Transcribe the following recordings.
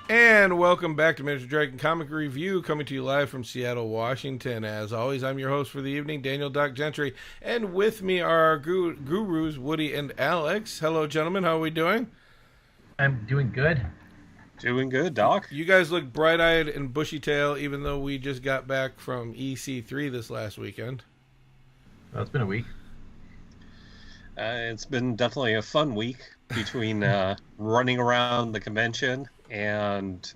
And welcome back to Miniature Dragon Comic Review, coming to you live from Seattle, Washington. As always, I'm your host for the evening, Daniel Doc Gentry, and with me are our gurus, Woody and Alex. Hello, gentlemen. How are we doing? I'm doing good. Doing good, Doc. You guys look bright-eyed and bushy-tailed, even though we just got back from EC3 this last weekend. Well, it's been a week. It's been definitely a fun week between running around the convention and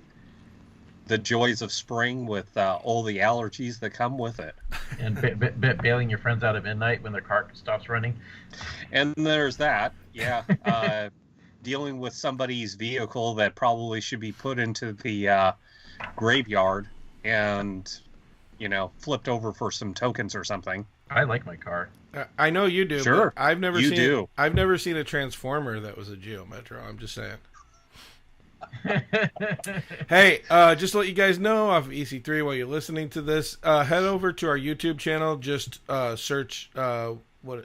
the joys of spring with all the allergies that come with it. And bailing your friends out at midnight when their car stops running. And there's that, yeah. Dealing with somebody's vehicle that probably should be put into the graveyard and, flipped over for some tokens or something. I like my car. I know you do. Sure, but I've never seen. do. I've never seen a Transformer that was a Geo Metro. I'm just saying. Hey, just to let you guys know, off of EC3 while you're listening to this, head over to our YouTube channel. Just search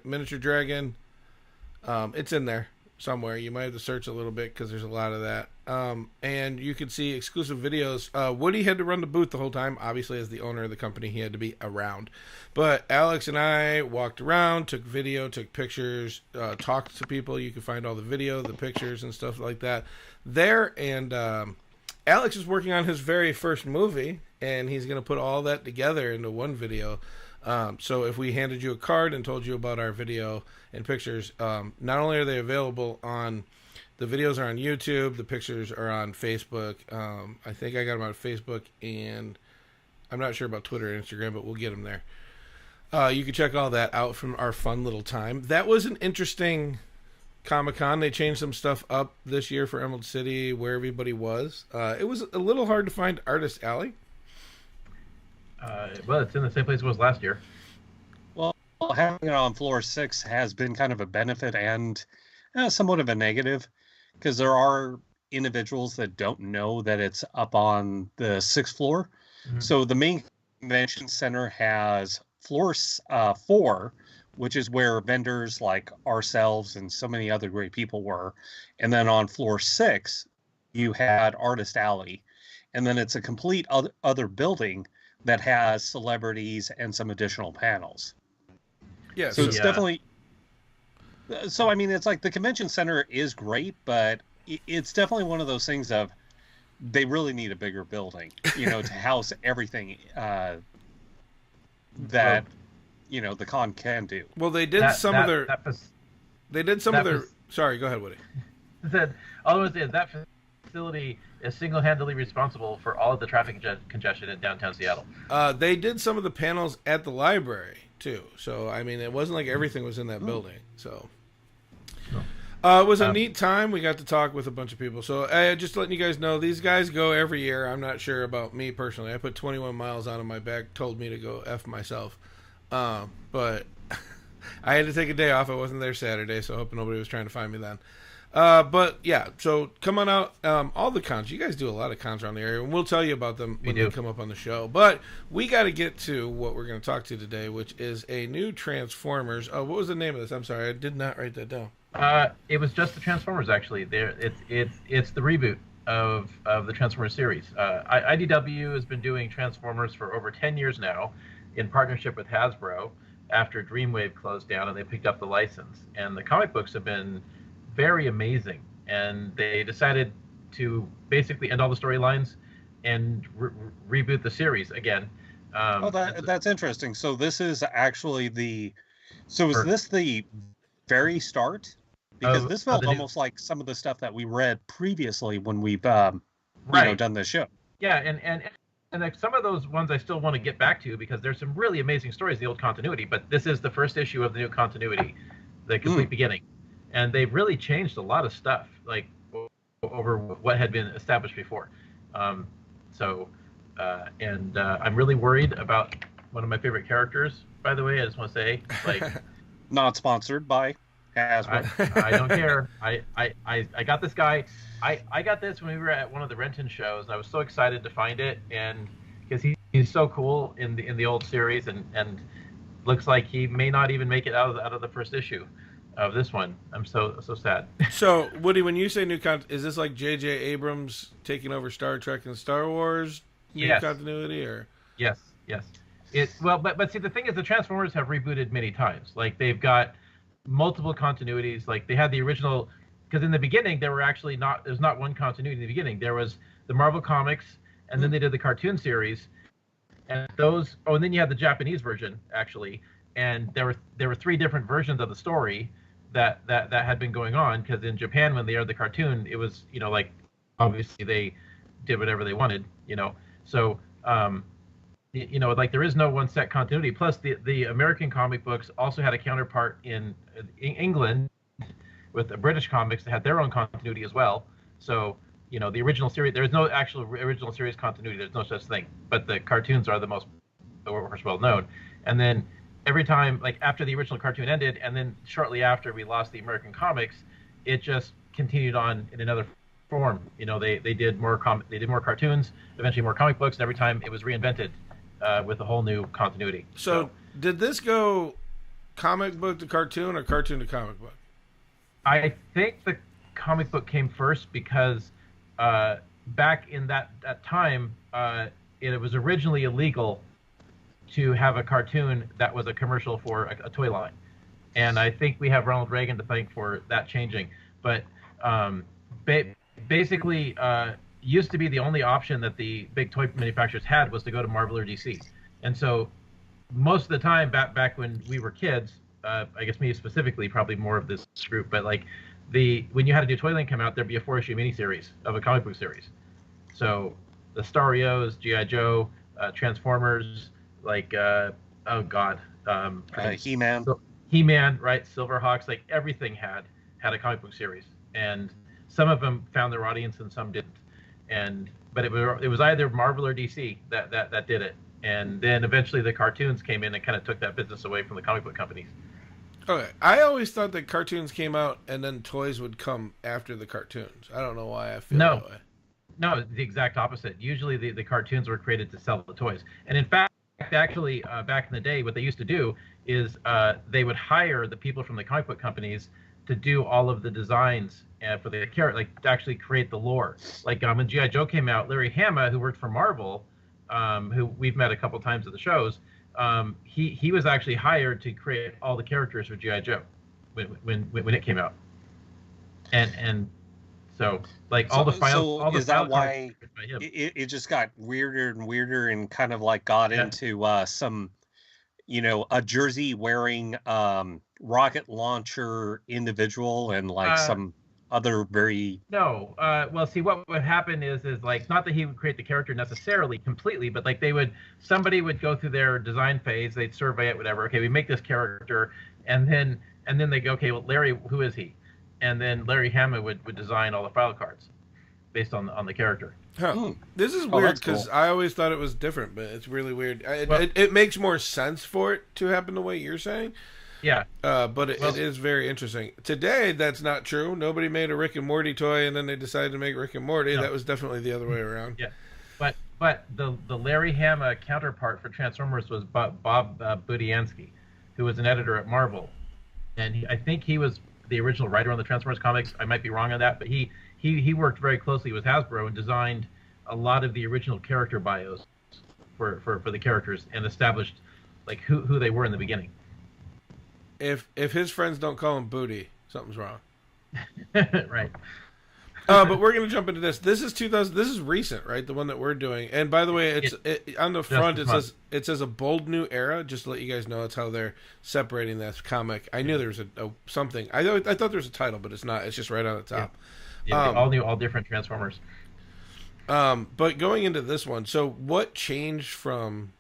Miniature Dragon. It's in there somewhere. You might have to search a little bit because there's a lot of that. And you can see exclusive videos. Woody had to run the booth the whole time. Obviously, as the owner of the company, he had to be around. But Alex and I walked around, took video, took pictures, talked to people. You can find all the video, the pictures, and stuff like that there. And Alex is working on his very first movie, and he's going to put all that together into one video. So if we handed you a card and told you about our video and pictures, not only are they available on, the videos are on YouTube, the pictures are on Facebook. I think I got them on Facebook, and I'm not sure about Twitter and Instagram, but we'll get them there. You can check all that out from our fun little time. That was an interesting Comic-Con. They changed some stuff up this year for Emerald City, where everybody was. It was a little hard to find Artist Alley. Well, it's in the same place it was last year. Well, having it on floor 6 has been kind of a benefit and somewhat of a negative, because there are individuals that don't know that it's up on the 6th floor. Mm-hmm. So the main convention center has floor 4, which is where vendors like ourselves and so many other great people were. And then on floor 6, you had Artist Alley. And then it's a complete other building that has celebrities and some additional panels. Yeah, so it's definitely... So, I mean, it's like the convention center is great, but it's definitely one of those things of they really need a bigger building, to house everything that, the con can do. Well, they did some of their... Sorry, go ahead, Woody. All I was saying is that facility is single-handedly responsible for all of the traffic congestion in downtown Seattle. They did some of the panels at the library, too. So, I mean, it wasn't like everything was in that building. So, it was a neat time. We got to talk with a bunch of people. So, just letting you guys know, these guys go every year. I'm not sure about me personally. I put 21 miles out of my back, told me to go F myself. But I had to take a day off. I wasn't there Saturday, so I hope nobody was trying to find me then. But yeah, so come on out. All the cons, you guys do a lot of cons around the area, and we'll tell you about them when they come up on the show. But we got to get to what we're going to talk to today, which is a new Transformers. Oh, what was the name of this? I'm sorry, I did not write that down. It was just the Transformers, actually. It's the reboot of the Transformers series. IDW has been doing Transformers for over 10 years now, in partnership with Hasbro, after Dreamwave closed down and they picked up the license. And the comic books have been very amazing, and they decided to basically end all the storylines and reboot the series again. That's interesting. So this is actually is this the very start? Because this felt almost like some of the stuff that we read previously when we've done this show. Yeah, and like some of those ones I still want to get back to, because there's some really amazing stories in the old continuity, but this is the first issue of the new continuity, the complete beginning. And they've really changed a lot of stuff, like over what had been established before. I'm really worried about one of my favorite characters, by the way. I just want to say, like, not sponsored by Hasbro. I don't care. I got this guy. I got this when we were at one of the Renton shows, and I was so excited to find it, and because he's so cool in the old series, and looks like he may not even make it out of the first issue. of this one. I'm so sad. So, Woody, when you say new content, is this like J.J. Abrams taking over Star Trek and Star Wars new Yes. continuity, or? Yes, yes. But see, the thing is, the Transformers have rebooted many times. Like they've got multiple continuities. Like they had the original, because in the beginning there were actually not there's not one continuity in the beginning. There was the Marvel comics, and then they did the cartoon series, and those. Oh, and then you had the Japanese version actually, and there were three different versions of the story that had been going on. Because in Japan, when they aired the cartoon, it was like obviously they did whatever they wanted. So. Like there is no one set continuity. Plus, the American comic books also had a counterpart in England with the British comics that had their own continuity as well. So, the original series, there's no actual original series continuity. There's no such thing. But the cartoons are the most well known. And then every time, like after the original cartoon ended, and then shortly after we lost the American comics, it just continued on in another form. They did more cartoons, eventually more comic books, and every time it was reinvented. With a whole new continuity. So, did this go comic book to cartoon or cartoon to comic book? I think the comic book came first because back in that time, it was originally illegal to have a cartoon that was a commercial for a toy line. And I think we have Ronald Reagan to thank for that changing. But basically... used to be the only option that the big toy manufacturers had was to go to Marvel or DC. And so most of the time back when we were kids, I guess me specifically, probably more of this group, but like when you had a new toy line come out, there'd be a 4-issue miniseries of a comic book series. So the Starios, G.I. Joe, Transformers, like, He-Man. He-Man, right? Silverhawks, like everything had a comic book series. And some of them found their audience and some didn't. But it was either Marvel or DC that did it, and then eventually the cartoons came in and kind of took that business away from the comic book companies. Okay, I always thought that cartoons came out and then toys would come after the cartoons. I don't know why I feel that way. No, the exact opposite. Usually the cartoons were created to sell the toys, and in fact, actually, back in the day, what they used to do is they would hire the people from the comic book companies to do all of the designs for the character, like to actually create the lore. Like when G.I. Joe came out, Larry Hama, who worked for Marvel, who we've met a couple times at the shows, he was actually hired to create all the characters for G.I. Joe when it came out. And so like all the files. So is that why it just got weirder and weirder and kind of like got into some, a jersey wearing rocket launcher individual and like some other very well, see, what would happen is like, not that he would create the character necessarily completely, but like somebody would go through their design phase, they'd survey it, whatever. Okay, we make this character, and then they go, okay, well, Larry, who is he? And then Larry Hama would design all the file cards based on the character. Huh. This is weird because cool. I always thought it was different, but it's really weird. It makes more sense for it to happen the way you're saying. Yeah. But it is very interesting. Today, that's not true. Nobody made a Rick and Morty toy, and then they decided to make Rick and Morty. No. That was definitely the other way around. Yeah. But the Larry Hama counterpart for Transformers was Bob Budiansky, who was an editor at Marvel. And I think he was the original writer on the Transformers comics. I might be wrong on that, but he worked very closely with Hasbro and designed a lot of the original character bios for the characters and established like who they were in the beginning. If his friends don't call him Booty, something's wrong. Right. But we're gonna jump into this. This is 2000. This is recent, right? The one that we're doing. And by the way, on the front it says a bold new era. Just to let you guys know, it's how they're separating this comic. I knew there was a something. I thought there was a title, but it's not. It's just right on the top. Yeah, all different Transformers. But going into this one, so what changed from?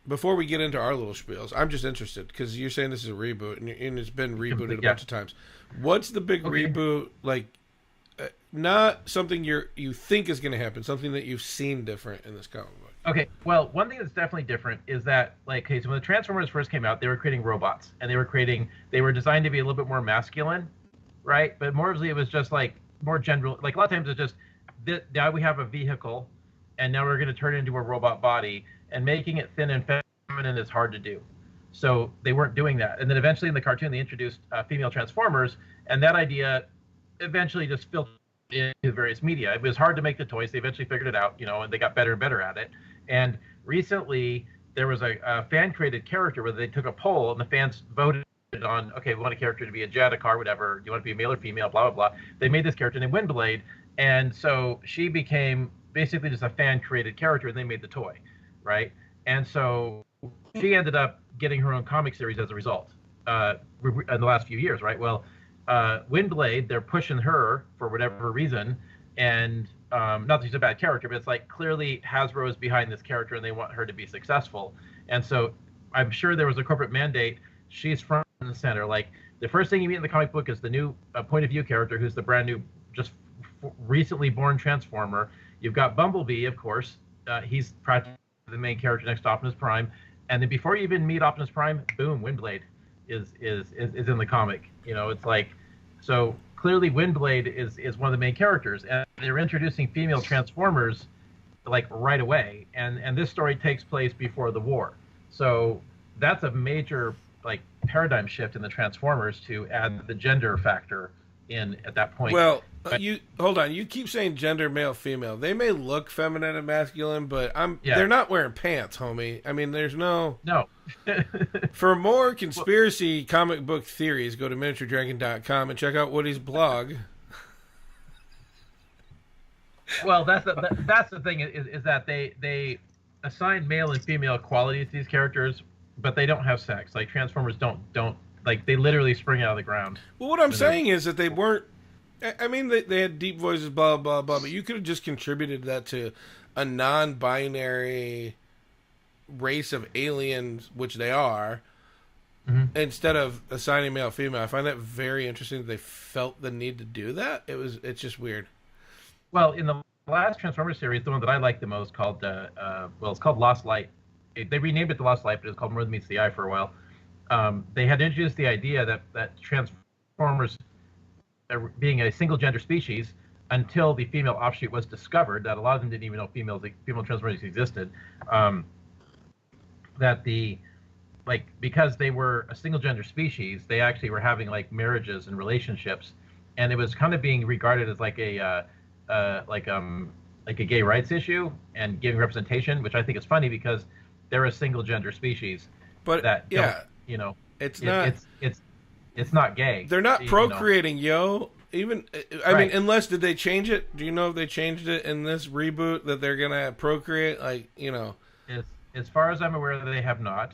Before we get into our little spiels, I'm just interested because you're saying this is a reboot and it's been rebooted a bunch of times. What's the big reboot like? Not something you think is going to happen, something that you've seen different in this comic book. Okay, well, one thing that's definitely different is that, like, okay, so when the Transformers first came out, they were creating robots, and they were designed to be a little bit more masculine, right? But mostly it was just like more general. Like a lot of times it's just now we have a vehicle, and now we're going to turn it into a robot body, and making it thin and feminine is hard to do. So they weren't doing that. And then eventually in the cartoon, they introduced female Transformers, and that idea eventually just filtered into various media. It was hard to make the toys. They eventually figured it out, and they got better and better at it. And recently, there was a fan-created character where they took a poll, and the fans voted on, okay, we want a character to be a jet, a car, whatever. Do you want to be male or female, blah, blah, blah. They made this character named Windblade, and so she became basically just a fan-created character, and they made the toy, right? And so she ended up getting her own comic series as a result in the last few years, right? Well, Windblade, they're pushing her for whatever reason, and not that she's a bad character, but it's like clearly Hasbro is behind this character and they want her to be successful. And so I'm sure there was a corporate mandate. She's front and center. Like the first thing you meet in the comic book is the new point of view character, who's the brand new, just recently born Transformer. You've got Bumblebee, of course. He's practically the main character next to Optimus Prime. And then before you even meet Optimus Prime, boom, Windblade is in the comic. It's like, so clearly Windblade is one of the main characters, and they're introducing female Transformers like right away, and this story takes place before the war. So that's a major like paradigm shift in the Transformers to add the gender factor in at that point. Well, you hold on. You keep saying gender, male, female. They may look feminine and masculine, but they're not wearing pants, homie. I mean, there's no. For more conspiracy comic book theories, go to miniaturedragon.com and check out Woody's blog. Well, that's the thing is that they assign male and female qualities to these characters, but they don't have sex. Like Transformers don't like, they literally spring out of the ground. Well, what I'm saying is that they weren't. I mean, they had deep voices, blah blah blah, but you could have just contributed that to a non-binary race of aliens, which they are, instead of assigning male female. I find that very interesting that they felt the need to do that. It's just weird. Well, in the last Transformers series, the one that I like the most called it's called Lost Light. They renamed it the Lost Light, but it was called More Than Meets the Eye for a while. They had introduced the idea that Transformers being a single gender species until the female offshoot was discovered, that a lot of them didn't even know female Transformers existed. That because they were a single gender species, they actually were having like marriages and relationships, and it was kind of being regarded as like a gay rights issue and giving representation, which I think is funny because they're a single gender species. But it's not gay. They're not procreating, Even I mean, unless did they change it? Do you know if they changed it in this reboot that they're gonna procreate? As far as I'm aware, they have not.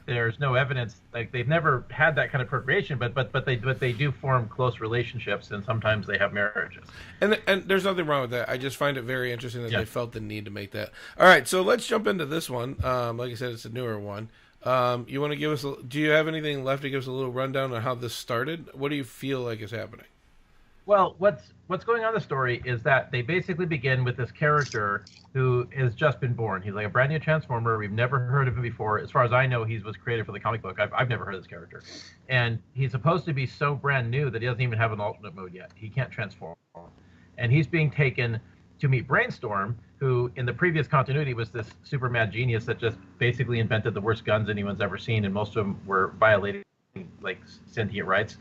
There's no evidence. Like they've never had that kind of procreation, but they do form close relationships, and sometimes they have marriages. And there's nothing wrong with that. I just find it very interesting that they felt the need to make that. All right, so let's jump into this one. Like I said, it's a newer one. You want to give us? Do you have anything left to give us a little rundown on how this started? What do you feel like is happening? Well, what's going on in the story is that they basically begin with this character who has just been born. He's like a brand new Transformer. We've never heard of him before. As far as I know, he was created for the comic book. I've never heard of this character. And he's supposed to be so brand new that he doesn't even have an alternate mode yet. He can't transform. And he's being taken to meet Brainstorm, who in the previous continuity was this super mad genius that just basically invented the worst guns anyone's ever seen, and most of them were violating like sentient rights.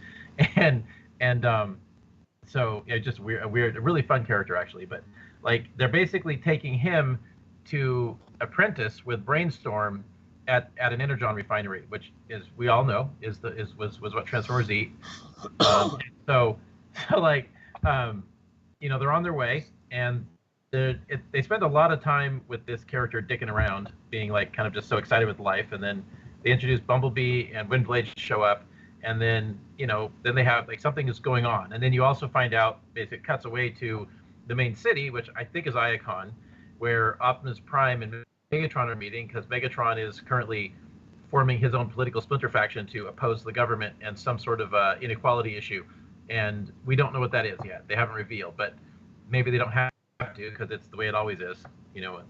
So just a really fun character actually. But like they're basically taking him to apprentice with Brainstorm at an energon refinery, which is, we all know, was what Transformers eat. So they're on their way, and they spend a lot of time with this character dicking around, being like kind of just so excited with life, and then they introduce Bumblebee and Windblade show up. And then, then they have like something is going on. And then you also find out, basically cuts away to the main city, which I think is Iacon, where Optimus Prime and Megatron are meeting, because Megatron is currently forming his own political splinter faction to oppose the government and some sort of inequality issue. And we don't know what that is yet. They haven't revealed, but maybe they don't have to, because it's the way it always is.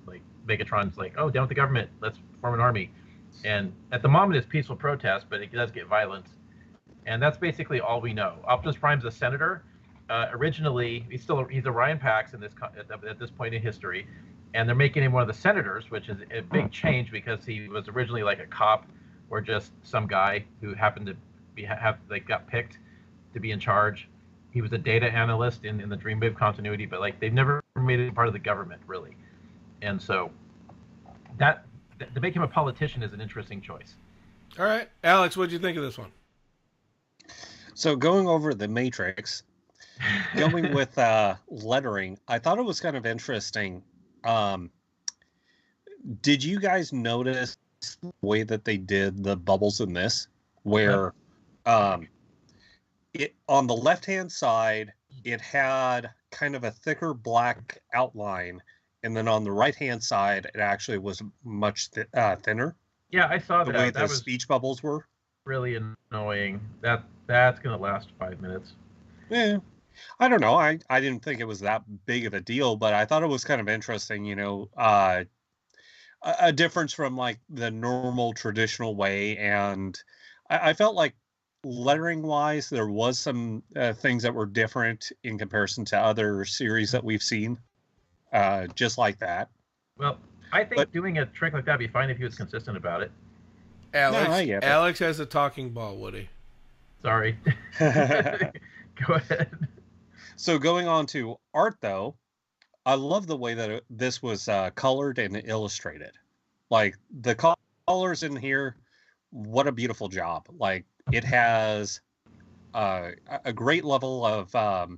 Like Megatron's like, oh, down with the government, let's form an army. And at the moment it's peaceful protest, but it does get violent. And that's basically all we know. Optimus Prime's a senator. Originally, he's a Ryan Pax at this point in history, and they're making him one of the senators, which is a big change because he was originally like a cop or just some guy who happened to got picked to be in charge. He was a data analyst in the Dreamwave continuity, but like they've never made it part of the government really. And so that to make him a politician is an interesting choice. All right, Alex, what did you think of this one? So going over the Matrix, going with lettering, I thought it was kind of interesting. Did you guys notice the way that they did the bubbles in this? Where it on the left-hand side, it had kind of a thicker black outline, and then on the right-hand side, it actually was much thinner. Yeah, I saw the that. way that the was speech bubbles were. Really annoying. That's gonna last 5 minutes. Yeah. I don't know. I didn't think it was that big of a deal, but I thought it was kind of interesting, you know, a difference from like the normal traditional way. And I felt like lettering wise, there was some things that were different in comparison to other series that we've seen, just like that. Well, I think doing a trick like that would be fine if he was consistent about it. Alex has a talking ball, Woody. Sorry. Go ahead. So going on to art, though, I love the way that this was colored and illustrated. Like the colors in here, what a beautiful job. Like it has a great level of,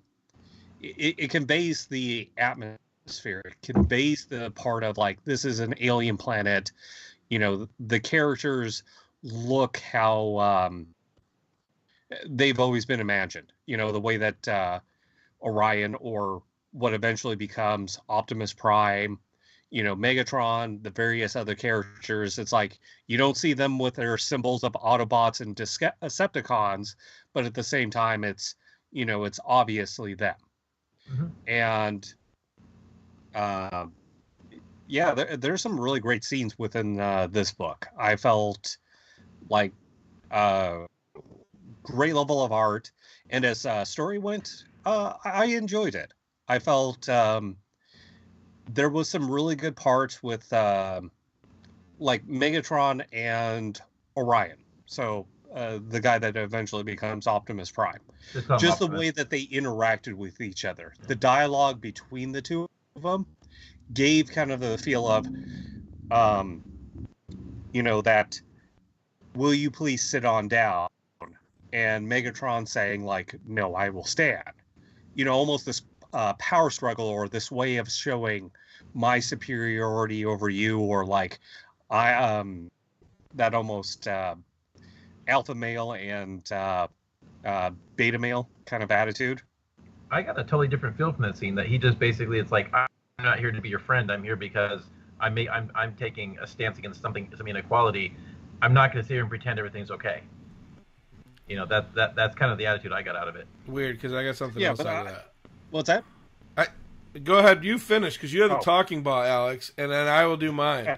it conveys the atmosphere. It conveys the part of like, this is an alien planet. You know, the characters look how they've always been imagined. You know, the way that Orion, or what eventually becomes Optimus Prime, you know, Megatron, the various other characters, it's like you don't see them with their symbols of Autobots and Decepticons, but at the same time, it's, you know, it's obviously them. Mm-hmm. And yeah, there's some really great scenes within this book. I felt like great level of art, and as story went, I enjoyed it. I felt there was some really good parts with like Megatron and Orion. So the guy that eventually becomes Optimus Prime. Just the way that they interacted with each other. The dialogue between the two of them gave kind of the feel of, you know, that, will you please sit on down? And Megatron saying like, no, I will stand. You know, almost this power struggle, or this way of showing my superiority over you, or like I that almost alpha male and beta male kind of attitude. I got a totally different feel from that scene, that he just basically, it's like, I'm not here to be your friend. I'm here because I'm taking a stance against some inequality. I'm not going to sit here and pretend everything's okay. You know, that's kind of the attitude I got out of it. Weird, because I got something else out of that. What's that? Go ahead, you finish, because you have the talking ball, Alex, and then I will do mine.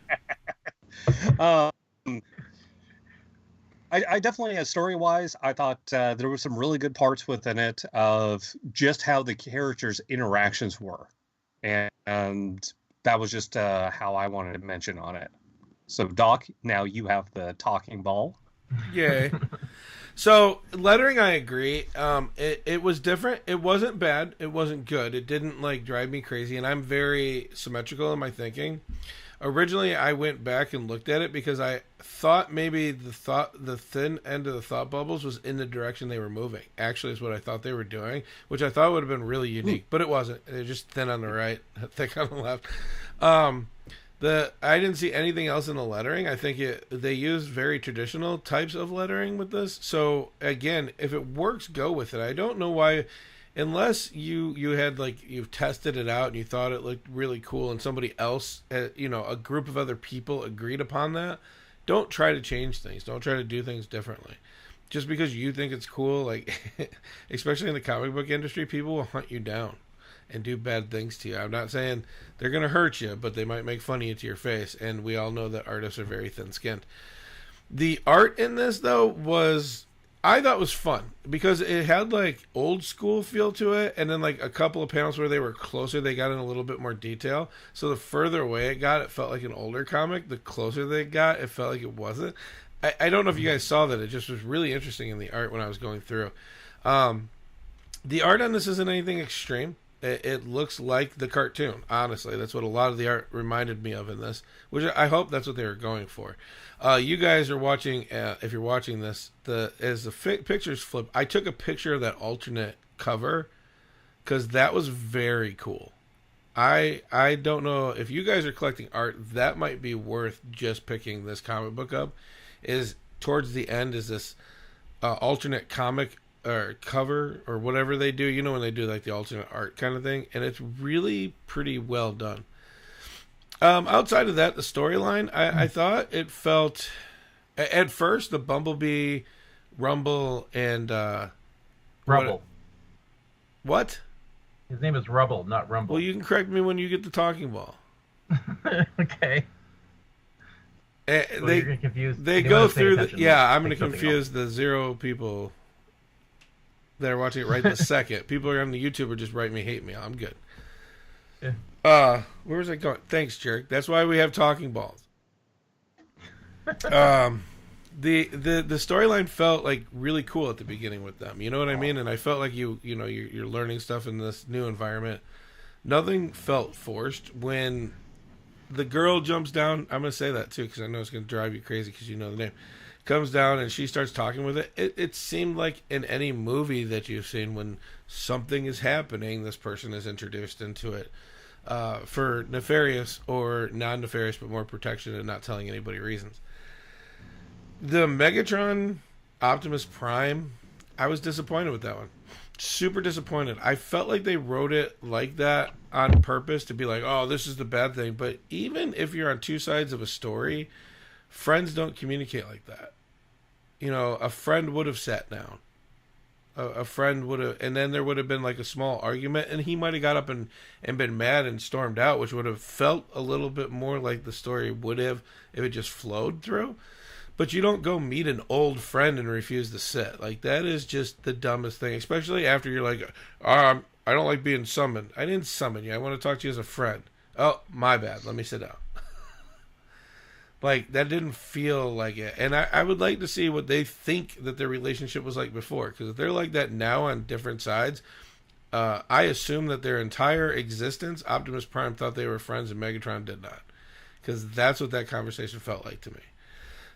I definitely, story-wise, I thought there were some really good parts within it of just how the characters' interactions were. And that was just how I wanted to mention on it. So, Doc, now you have the talking ball. Yay. So, lettering, I agree. It was different. It wasn't bad. It wasn't good. It didn't, like, drive me crazy. And I'm very symmetrical in my thinking. Originally, I went back and looked at it because I thought maybe the thin end of the thought bubbles was in the direction they were moving. Actually, is what I thought they were doing, which I thought would have been really unique. But it wasn't. They're just thin on the right, thick on the left. I didn't see anything else in the lettering. I think they used very traditional types of lettering with this. So again, if it works, go with it. I don't know why, unless you had, like, you've tested it out and you thought it looked really cool and somebody else, you know, a group of other people agreed upon that. Don't try to change things. Don't try to do things differently. Just because you think it's cool, like, especially in the comic book industry, people will hunt you down and do bad things to you. I'm not saying they're going to hurt you, but they might make fun of you to your face. And we all know that artists are very thin-skinned. The art in this, though, I thought was fun because it had, like, old school feel to it. And then, like, a couple of panels where they were closer, they got in a little bit more detail. So the further away it got, it felt like an older comic. The closer they got, it felt like it wasn't. I don't know if you guys saw that. It just was really interesting in the art when I was going through. The art on this isn't anything extreme. It looks like the cartoon. Honestly, that's what a lot of the art reminded me of in this, which I hope that's what they were going for. You guys are watching. If you're watching this, as the pictures flip, I took a picture of that alternate cover because that was very cool. I don't know if you guys are collecting art, that might be worth just picking this comic book up. Is towards the end is this alternate comic or cover or whatever they do, when they do like the alternate art kind of thing, and it's really pretty well done. Outside of that, the storyline, I thought it felt at first the Bumblebee, Rumble, and Rubble. What? His name is Rubble, not Rumble. Well, you can correct me when you get the talking ball. Okay. You're gonna confuse. They go through I'm going to confuse the 0 people that are watching it right this second. People are on the YouTube are just writing me, hate me. I'm good. Yeah. Where was I going? Thanks, Jerk. That's why we have talking balls. The storyline felt like really cool at the beginning with them. You know what I mean? And I felt like you're learning stuff in this new environment. Nothing felt forced when the girl jumps down. I'm going to say that too because I know it's going to drive you crazy because you know the name. Comes down and she starts talking with it. It seemed like in any movie that you've seen when something is happening, this person is introduced into it for nefarious or non-nefarious, but more protection and not telling anybody reasons. The Megatron Optimus Prime, I was disappointed with that one. Super disappointed. I felt like they wrote it like that on purpose to be like, oh, this is the bad thing. But even if you're on two sides of a story, friends don't communicate like that. A friend would have sat down. A friend would have, and then there would have been like a small argument, and he might have got up and been mad and stormed out, which would have felt a little bit more like the story would have if it just flowed through. But you don't go meet an old friend and refuse to sit. Like, that is just the dumbest thing, especially after you're like, I don't like being summoned. I didn't summon you. I want to talk to you as a friend. Oh, my bad. Let me sit down. Like, that didn't feel like it. And I would like to see what they think that their relationship was like before. Because if they're like that now on different sides, I assume that their entire existence, Optimus Prime thought they were friends and Megatron did not. Because that's what that conversation felt like to me.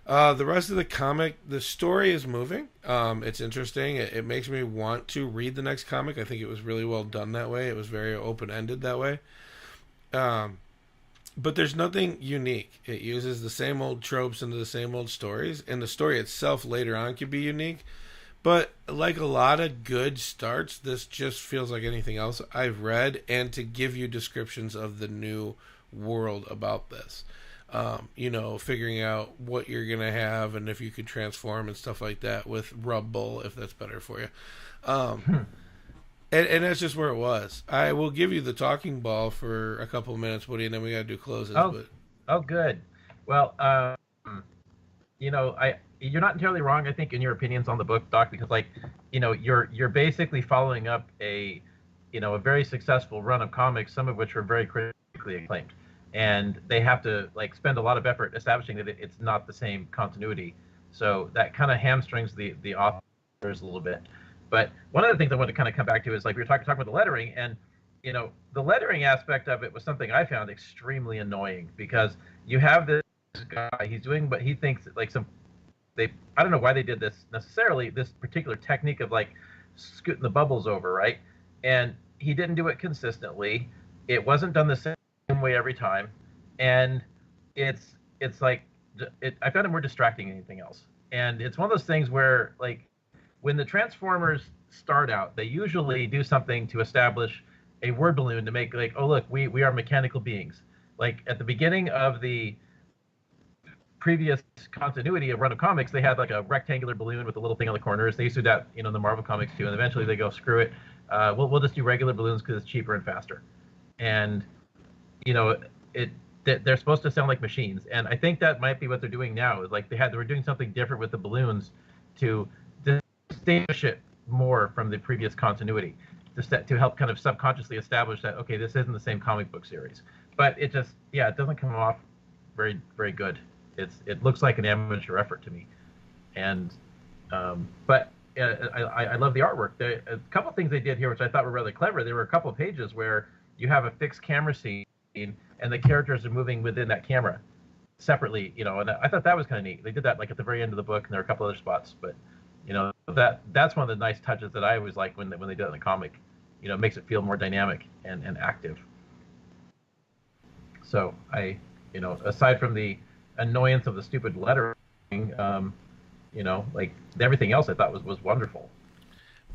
The rest of the comic, the story is moving. It's interesting. It makes me want to read the next comic. I think it was really well done that way. It was very open-ended that way. But there's nothing unique. It uses the same old tropes into the same old stories. And the story itself later on could be unique. But like a lot of good starts, this just feels like anything else I've read. And to give you descriptions of the new world about this. Figuring out what you're going to have and if you could transform and stuff like that with Rubble, if that's better for you. And that's just where it was. I will give you the talking ball for a couple of minutes, Woody, and then we got to do closes. Oh, good. Well, you're not entirely wrong, I think, in your opinions on the book, Doc, because, you're basically following up a very successful run of comics, some of which were very critically acclaimed. And they have to spend a lot of effort establishing that it's not the same continuity. So that kind of hamstrings the authors a little bit. But one of the things I want to kind of come back to is we were talking about the lettering, and the lettering aspect of it was something I found extremely annoying because you have this guy, he's doing, but he thinks that I don't know why they did this necessarily, this particular technique of scooting the bubbles over, right? And he didn't do it consistently. It wasn't done the same way every time, and I found it more distracting than anything else. And it's one of those things where when the Transformers start out, they usually do something to establish a word balloon to make oh look, we are mechanical beings. At the beginning of the previous continuity of run of comics, they had a rectangular balloon with a little thing on the corners. They used to do that in the Marvel comics too, and eventually they go, screw it, we'll just do regular balloons because it's cheaper and faster. And they're supposed to sound like machines, and I think that might be what they're doing now. Is they were doing something different with the balloons to distinguish it more from the previous continuity, to help kind of subconsciously establish that okay, this isn't the same comic book series. But it just it doesn't come off very very good. It looks like an amateur effort to me. And but I love the artwork. A couple of things they did here, which I thought were rather clever. There were a couple of pages where you have a fixed camera scene, and the characters are moving within that camera separately. And I thought that was kind of neat. They did that like at the very end of the book, and there are a couple other spots. But that's one of the nice touches that I always like when they do it in the comic. It makes it feel more dynamic and active. So aside from the annoyance of the stupid lettering, like everything else I thought was wonderful.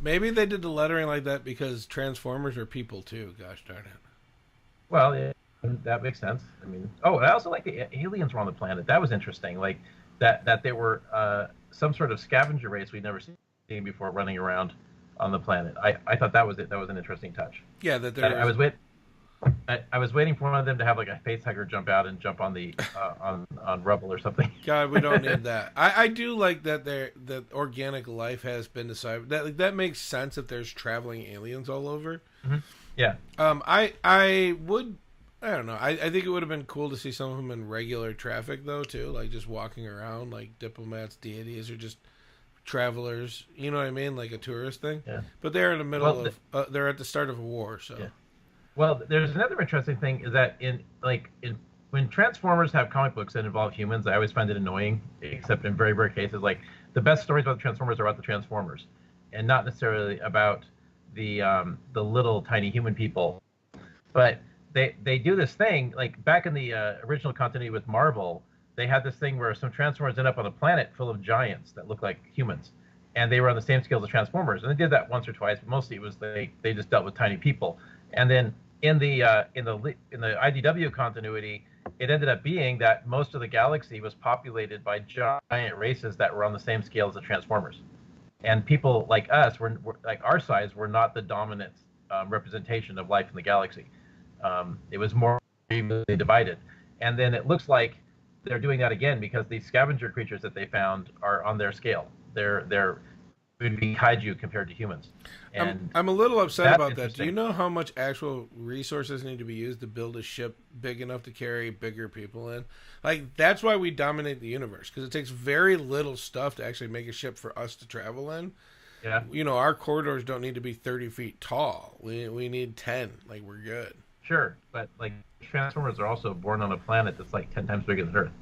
Maybe they did the lettering like that because Transformers are people too. Gosh darn it. Well, yeah, that makes sense. I mean, I also like the aliens were on the planet. That was interesting. Like that they were some sort of scavenger race we'd never seen before running around on the planet. I thought that was it. That was an interesting touch. Yeah, I was waiting for one of them to have like a face hugger jump out and jump on the on rubble or something. God, we don't need that. I do like that that organic life has been decided. That makes sense if there's traveling aliens all over. Mm-hmm. Yeah. I don't know. I think it would have been cool to see some of them in regular traffic though too, like just walking around like diplomats, deities, or just travelers. You know what I mean, like a tourist thing. Yeah. But they're in the middle of they're at the start of a war, so. Yeah. Well, there's another interesting thing is that when Transformers have comic books that involve humans, I always find it annoying, except in very rare cases. Like the best stories about the Transformers are about the Transformers, and not necessarily about the little tiny human people. But they do this thing like back in the original continuity with Marvel, they had this thing where some Transformers end up on a planet full of giants that look like humans, and they were on the same scale as the Transformers. And they did that once or twice, but mostly it was they just dealt with tiny people. And then in the IDW continuity, it ended up being that most of the galaxy was populated by giant races that were on the same scale as the Transformers, and people like us were like our size were not the dominant representation of life in the galaxy. It was more evenly divided, and then it looks like they're doing that again because these scavenger creatures that they found are on their scale. They're would be kaiju compared to humans. And I'm a little upset about that. Do you know how much actual resources need to be used to build a ship big enough to carry bigger people in? Like, that's why we dominate the universe, because it takes very little stuff to actually make a ship for us to travel in. Yeah. Our corridors don't need to be 30 feet tall. We need 10. Like, we're good. Sure, but, like, Transformers are also born on a planet that's, like, 10 times bigger than Earth.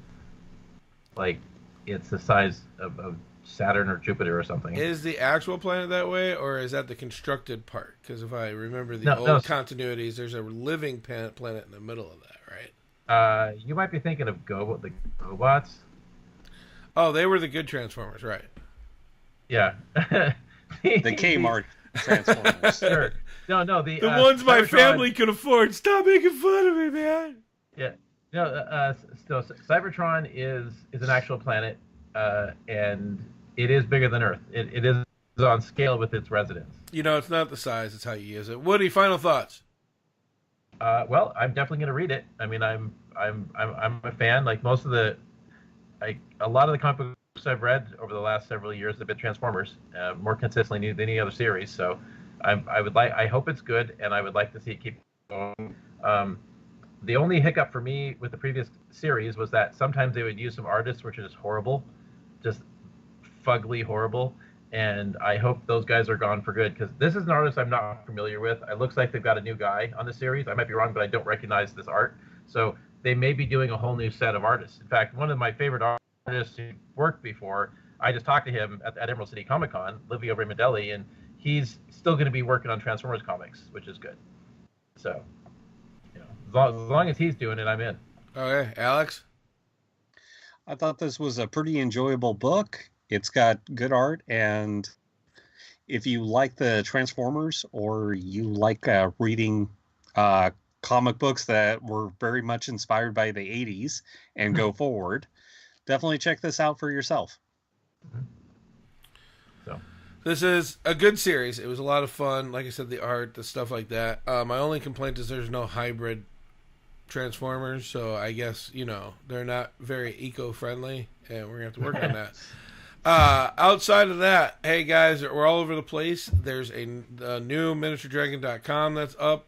Like, it's the size of Saturn or Jupiter or something. Is the actual planet that way, or is that the constructed part? Because if I remember the old continuities, there's a living planet in the middle of that, right? You might be thinking of the GoBots. Oh, they were the good Transformers, right? Yeah. The Kmart Transformers. Sure. No, the ones my family could afford. Stop making fun of me, man. Yeah. No, so Cybertron is an actual planet, and it is bigger than Earth. It is on scale with its residents. It's not the size; it's how you use it. Woody, final thoughts? Well, I'm definitely going to read it. I mean, I'm a fan. Like most of a lot of the comic books I've read over the last several years have been Transformers, more consistently than any other series. So, I hope it's good, and I would like to see it keep going. The only hiccup for me with the previous series was that sometimes they would use some artists which are just horrible, just fugly horrible, and I hope those guys are gone for good, because this is an artist I'm not familiar with. It looks like they've got a new guy on the series. I might be wrong, but I don't recognize this art. So they may be doing a whole new set of artists. In fact, one of my favorite artists who worked before, I just talked to him at Emerald City Comic Con, Livio Ramondelli, and he's still going to be working on Transformers comics, which is good. So, as long as he's doing it, I'm in. Okay, Alex? I thought this was a pretty enjoyable book. It's got good art, and if you like the Transformers, or you like reading comic books that were very much inspired by the 80s and go forward, definitely check this out for yourself. Mm-hmm. So, this is a good series. It was a lot of fun. Like I said, the art, the stuff like that. My only complaint is there's no hybrid Transformers, so I guess they're not very eco-friendly, and we're gonna have to work on that. Outside of that, hey guys, we're all over the place. There's a new miniaturedragon.com that's up,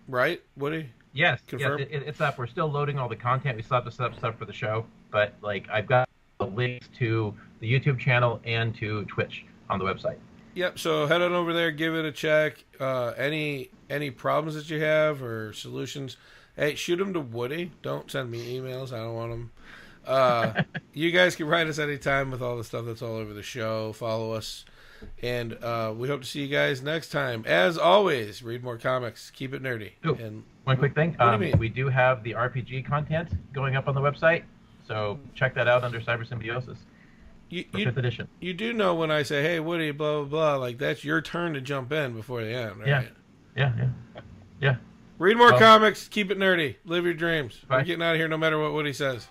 right, Woody? Yes, confirm? Yes, it's up. We're still loading all the content. We still have to set up stuff for the show, but I've got the links to the YouTube channel and to Twitch on the website. Yep. So head on over there, give it a check. Any problems that you have or solutions, hey, shoot them to Woody. Don't send me emails. I don't want them. You guys can write us anytime with all the stuff that's all over the show. Follow us. And we hope to see you guys next time. As always, read more comics. Keep it nerdy. Ooh, and one quick thing. What do you mean? We do have the RPG content going up on the website. So check that out under Cyber Symbiosis. You, 5th edition. You do know when I say, hey, Woody, blah, blah, blah, like that's your turn to jump in before the end, right? Yeah. Read more comics. Keep it nerdy. Live your dreams. Bye. We're getting out of here no matter what Woody says.